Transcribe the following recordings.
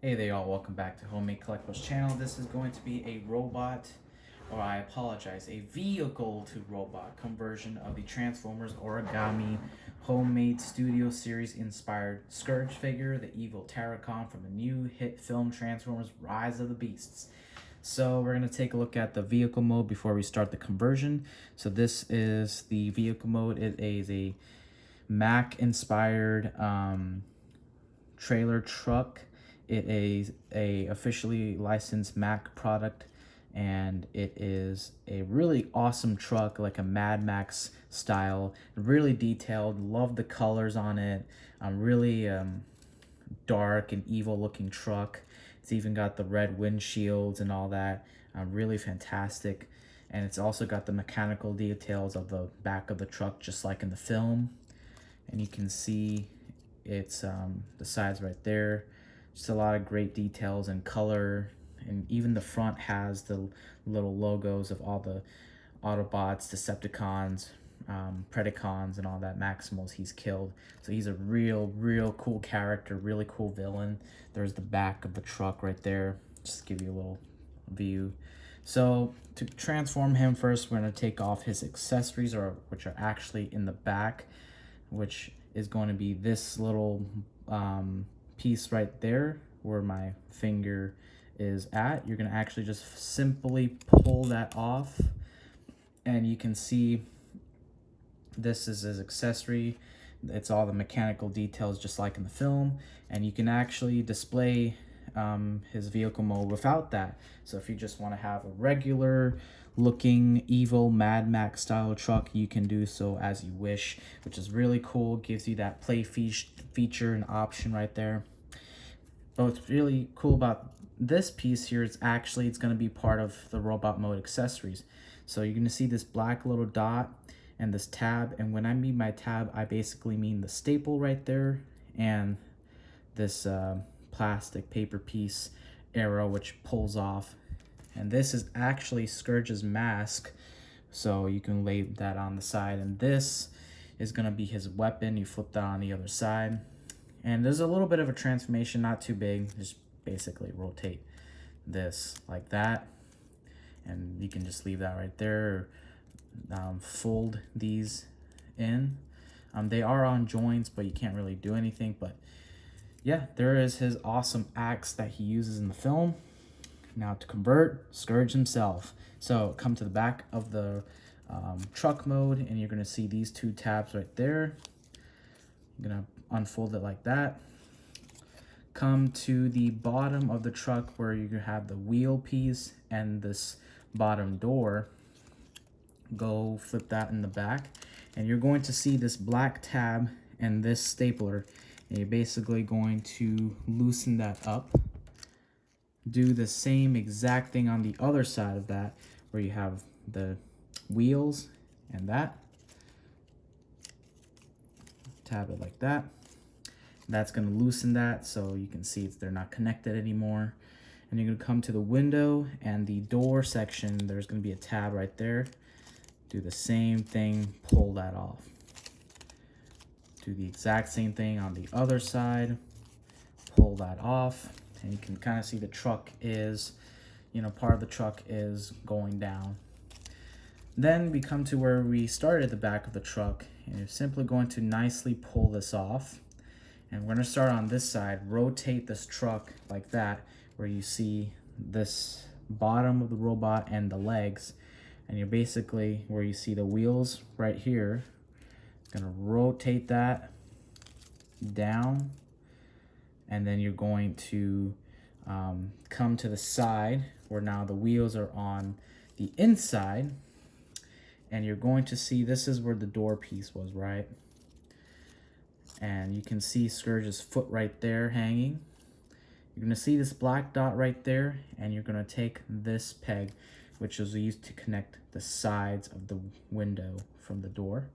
Hey there y'all, welcome back to Homemade Collectibles channel. This is going to be a robot, or I apologize, a vehicle to robot conversion of the Transformers Origami Homemade Studio Series inspired Scourge figure, the evil Terracon from the new hit film Transformers Rise of the Beasts. So we're going to take a look at the vehicle mode before we start the conversion. So this is the vehicle mode. It is a Mac inspired trailer truck. It is a officially licensed Mac product, and it is a really awesome truck, like a Mad Max style, really detailed. Love the colors on it. Really dark and evil looking truck. It's even got the red windshields and all that. Really fantastic. And it's also got the mechanical details of the back of the truck, just like in the film. And you can see it's the sides right there. Just a lot of great details and color, and even the front has the little logos of all the Autobots, Decepticons, Predacons, and all that Maximals he's killed. So he's a real cool character, really cool villain. There's the back of the truck right there, just to give you a little view. So to transform him, first we're going to take off his accessories, which are actually in the back, which is going to be this little piece right there where my finger is at. You're going to actually just simply pull that off, and you can see this is his accessory. It's all the mechanical details just like in the film, and you can actually display his vehicle mode without that. So if you just want to have a regular looking evil Mad Max style truck, you can do so as you wish, which is really cool. Gives you that play feature and option right there. But what's really cool about this piece here is actually it's going to be part of the robot mode accessories. So you're going to see this black little dot and this tab, and when I mean by tab, I basically mean the staple right there and this plastic paper piece arrow which pulls off. And this is actually Scourge's mask, so you can lay that on the side, and this is going to be his weapon. You flip that on the other side, and there's a little bit of a transformation, not too big. Just basically rotate this like that, and you can just leave that right there, or fold these in. They are on joints, but you can't really do anything. But yeah, there is his awesome axe that he uses in the film. Now to convert, Scourge himself. So come to the back of the truck mode, and you're going to see these two tabs right there. You're going to unfold it like that. Come to the bottom of the truck where you have the wheel piece and this bottom door. Go flip that in the back, and you're going to see this black tab and this stapler, and you're basically going to loosen that up. Do the same exact thing on the other side of that, where you have the wheels and that. Tab it like that. That's going to loosen that, so you can see they're not connected anymore. And you're going to come to the window and the door section. There's going to be a tab right there. Do the same thing, pull that off. Do the exact same thing on the other side, pull that off. And you can kind of see the truck is, part of the truck is going down. Then we come to where we started at the back of the truck, and you're simply going to nicely pull this off. And we're going to start on this side, rotate this truck like that, where you see this bottom of the robot and the legs. And you're basically, where you see the wheels right here, going to rotate that down. And then you're going to come to the side where now the wheels are on the inside, and you're going to see this is where the door piece was, right? And you can see Scourge's foot right there hanging. You're going to see this black dot right there, and you're going to take this peg, which is used to connect the sides of the window from the door.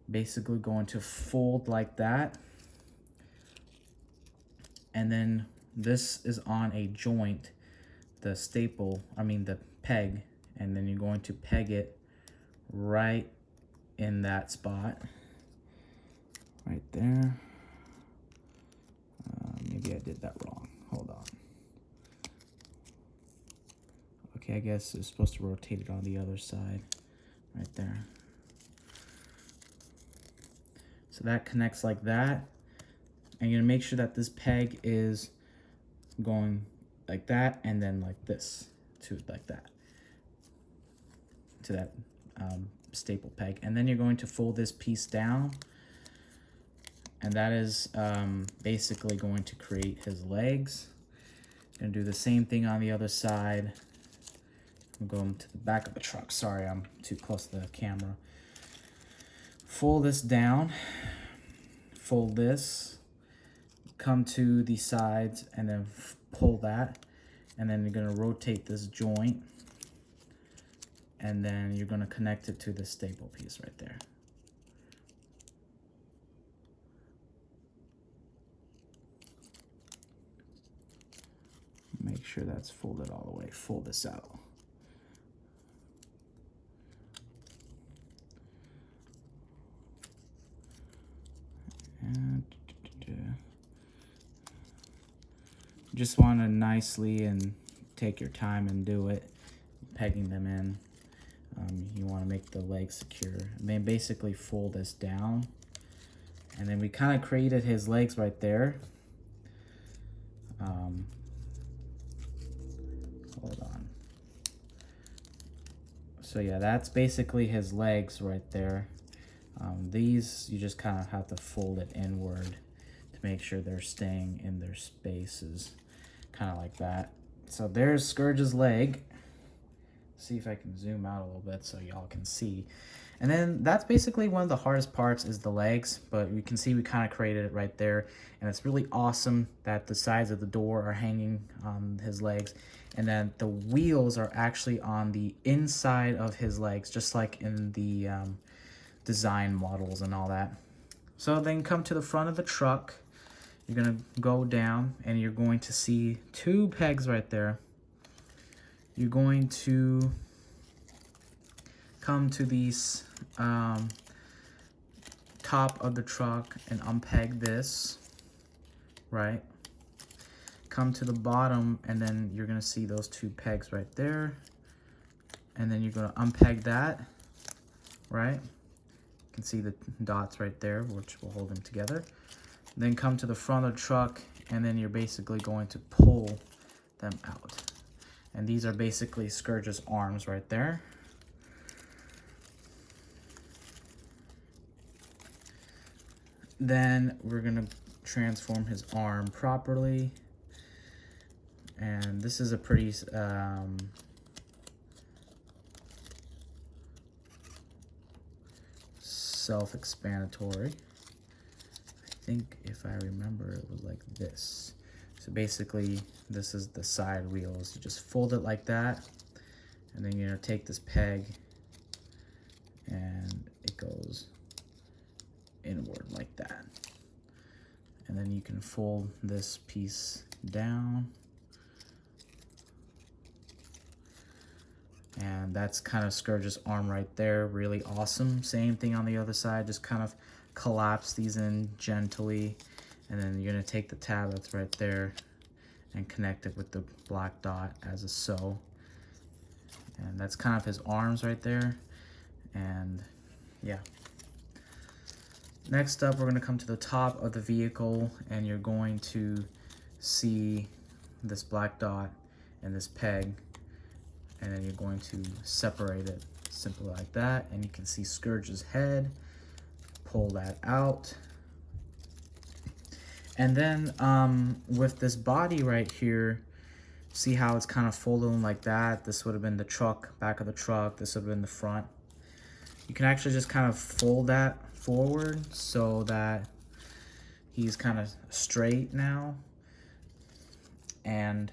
Basically going to fold like that. And then this is on a joint, the peg, and then you're going to peg it right in that spot, right there. Maybe I did that wrong. Hold on. Okay, I guess it's supposed to rotate it on the other side, right there. So that connects like that. And you're gonna make sure that this peg is going like that, and then like this, to like that, to that staple peg. And then you're going to fold this piece down, and that is basically going to create his legs. Gonna do the same thing on the other side. I'm going to the back of the truck. Sorry, I'm too close to the camera. Fold this down, fold this, come to the sides, and then pull that, and then you're gonna rotate this joint, and then you're gonna connect it to the staple piece right there. Make sure that's folded all the way. Fold this out. And just want to nicely and take your time and do it, pegging them in. You want to make the legs secure. And then basically fold this down. And then we kind of created his legs right there. Hold on. So yeah, that's basically his legs right there. These, you just kind of have to fold it inward to make sure they're staying in their spaces, kind of like that. So there's Scourge's leg. See if I can zoom out a little bit so y'all can see. And then that's basically one of the hardest parts, is the legs, but you can see we kind of created it right there. And it's really awesome that the sides of the door are hanging on his legs, and then the wheels are actually on the inside of his legs, just like in the design models and all that. So then come to the front of the truck. You're gonna go down, and you're going to see two pegs right there. You're going to come to these top of the truck and unpeg this, right? Come to the bottom, and then you're gonna see those two pegs right there. And then you're gonna unpeg that, right? You can see the dots right there, which will hold them together. Then come to the front of the truck, and then you're basically going to pull them out. And these are basically Scourge's arms right there. Then we're gonna transform his arm properly. And this is a pretty self-explanatory. I think if I remember, it was like this. So basically, this is the side wheels. You just fold it like that, and then you're gonna take this peg, and it goes inward like that. And then you can fold this piece down. And that's kind of Scourge's arm right there, really awesome. Same thing on the other side, just kind of collapse these in gently. And then you're gonna take the tab that's right there and connect it with the black dot as a sew. And that's kind of his arms right there. And yeah. Next up, we're gonna come to the top of the vehicle, and you're going to see this black dot and this peg. And then you're going to separate it simply like that. And you can see Scourge's head. Pull that out. And then with this body right here, see how it's kind of folding like that? This would have been the truck, back of the truck. This would have been the front. You can actually just kind of fold that forward so that he's kind of straight now. And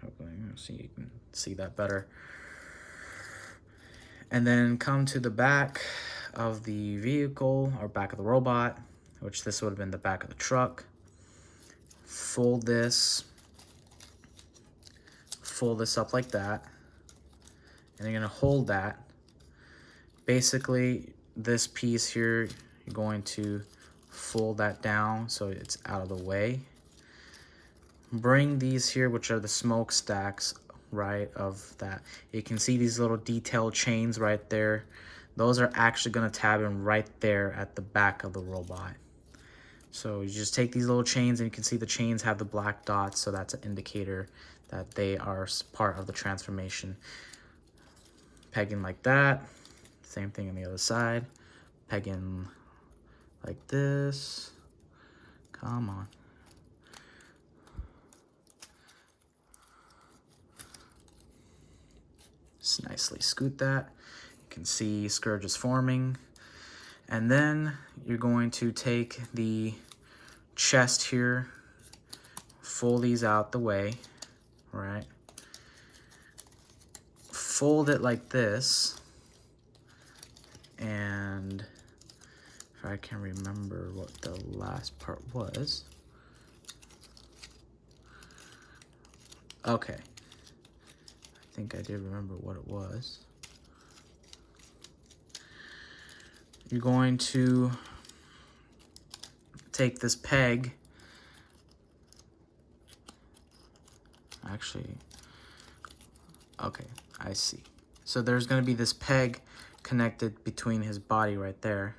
hopefully you can see that better. And then come to the back of the vehicle, or back of the robot, which this would have been the back of the truck. Fold this up like that, and you're gonna hold that. Basically, this piece here, you're going to fold that down so it's out of the way. Bring these here, which are the smokestacks, right, of that. You can see these little detailed chains right there. Those are actually going to tab in right there at the back of the robot. So you just take these little chains, and you can see the chains have the black dots, so that's an indicator that they are part of the transformation. Pegging like that. Same thing on the other side. Pegging like this. Come on. Just nicely scoot that. You can see Scourge is forming. And then you're going to take the chest here, fold these out the way, right? Fold it like this. And if I can remember what the last part was. Okay. I think I did remember what it was. You're going to take this peg. Actually, okay, I see. So there's going to be this peg connected between his body right there.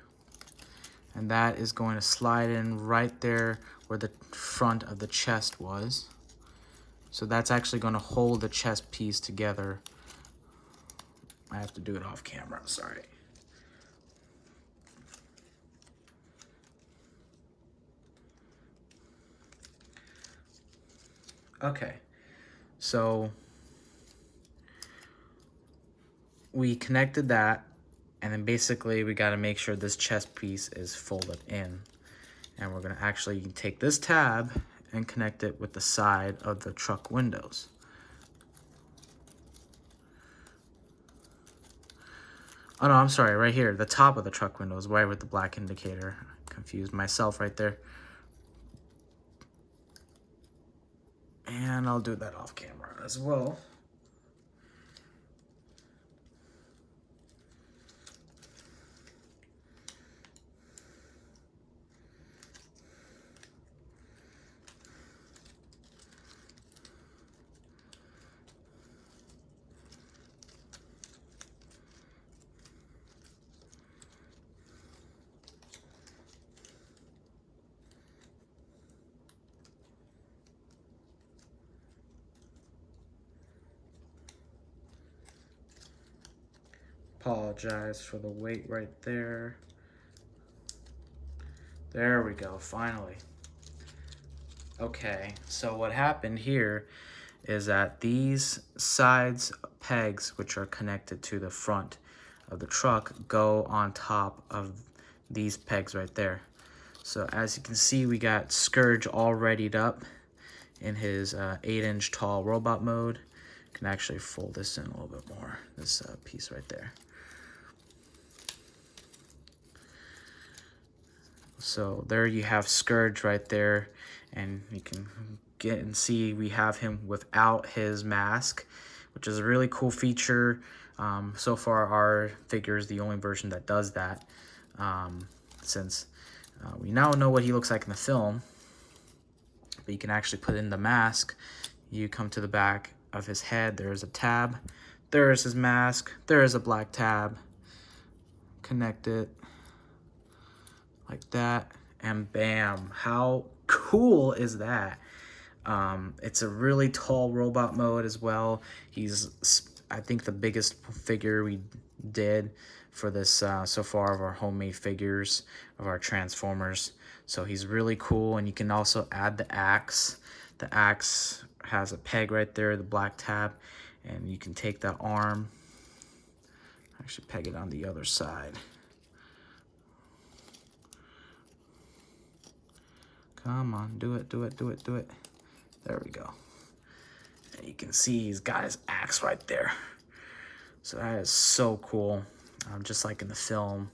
And that is going to slide in right there where the front of the chest was. So that's actually going to hold the chest piece together. I have to do it off camera, sorry. Okay, so we connected that, and then basically we got to make sure this chest piece is folded in. And we're going to actually take this tab and connect it with the side of the truck windows. Oh no, I'm sorry, right here, the top of the truck windows, right with the black indicator. Confused myself right there. And I'll do that off camera as well. Apologize for the wait right there. There we go, finally. Okay, so what happened here is that these sides pegs, which are connected to the front of the truck, go on top of these pegs right there. So as you can see, we got Scourge all readied up in his 8-inch tall robot mode. Can actually fold this in a little bit more, this piece right there. So there you have Scourge right there, and you can get and see we have him without his mask, which is a really cool feature. So far our figure is the only version that does that, since we now know what he looks like in the film, but you can actually put in the mask. You come to the back of his head, there's a tab, there's his mask, there's a black tab, connect it like that, and bam, how cool is that? It's a really tall robot mode as well. He's, I think, the biggest figure we did for this so far of our homemade figures of our Transformers. So he's really cool, and you can also add the axe. The axe has a peg right there, the black tab, and you can take that arm, actually peg it on the other side. Come on, do it, do it, do it, do it. There we go. And you can see he's got his axe right there. So that is so cool, just like in the film.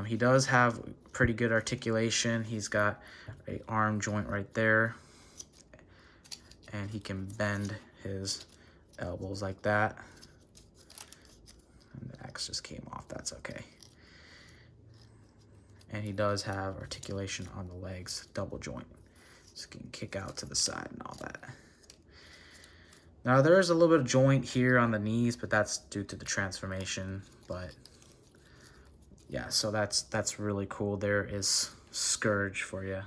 He does have pretty good articulation. He's got an arm joint right there. And he can bend his elbows like that. And the axe just came off, that's okay. And he does have articulation on the legs, double joint. So he can kick out to the side and all that. Now there is a little bit of joint here on the knees, but that's due to the transformation. But yeah, so that's really cool. There is Scourge for you.